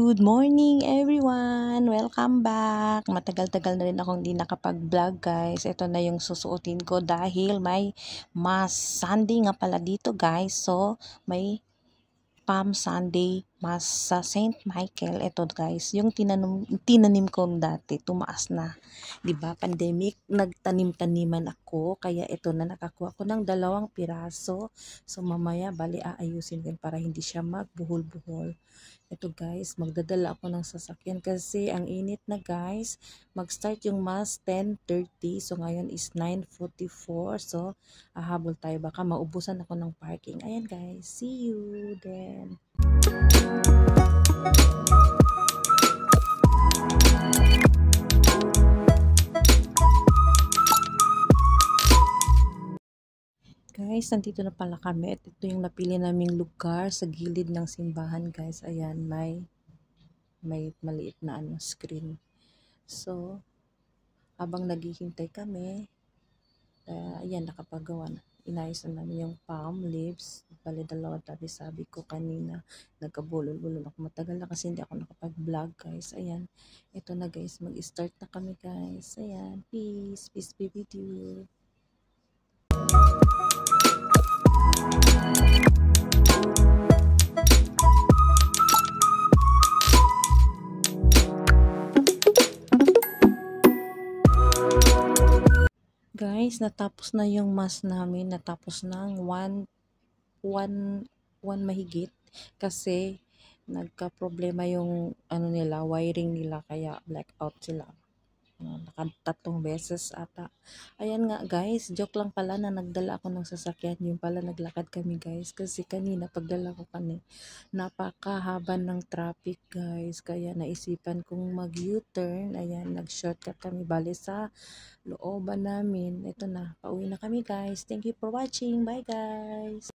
Good morning everyone! Welcome back! Matagal-tagal na rin akong hindi nakapag-vlog guys. Ito na yung susuotin ko dahil may Mass Sunday nga pala dito guys. So, may Palm Sunday Mass sa Saint Michael. Ito guys, yung tinanim ko dati, tumaas na. 'Di ba? Pandemic, nagtanim-taniman ako. Kaya ito na, nakakuha ko ng 2 piraso. So, mamaya bali aayusin din para hindi siya magbuhol-buhol. Ito guys, magdadala ako ng sasakyan kasi ang init na guys. Mag-start yung Mass 10:30. So ngayon is 9:44. So hahabol tayo, baka maubusan ako ng parking. Ayan guys, see you then. Guys, nandito na pala kami at ito yung napili naming lugar sa gilid ng simbahan guys. Ayan, may maliit na screen. So, habang naghihintay kami, ayan, nakapagawa na. Inayos na namin yung palm leaves. Bali, 2 tabi, sabi ko kanina. Nagkabulol-bulol ako. Matagal na kasi hindi ako nakapag-vlog guys. Ayan, ito na guys. Mag-start na kami guys. Ayan, peace. Peace be with you. Guys, natapos na yung mass namin. Natapos ng 1 mahigit. Kasi nagka-problema yung nila, wiring nila. Kaya blackout sila. Nakatatlong beses ata. Ayan nga guys, joke lang pala na nagdala ako ng sasakyan. Yung pala naglakad kami guys. Kasi kanina pagdala ko kami, napakahaba ng traffic guys. Kaya naisipan kong mag-U-turn. Ayan, nag-shortcut kami bali sa looban namin. Ito na, pauwi na kami guys. Thank you for watching. Bye guys!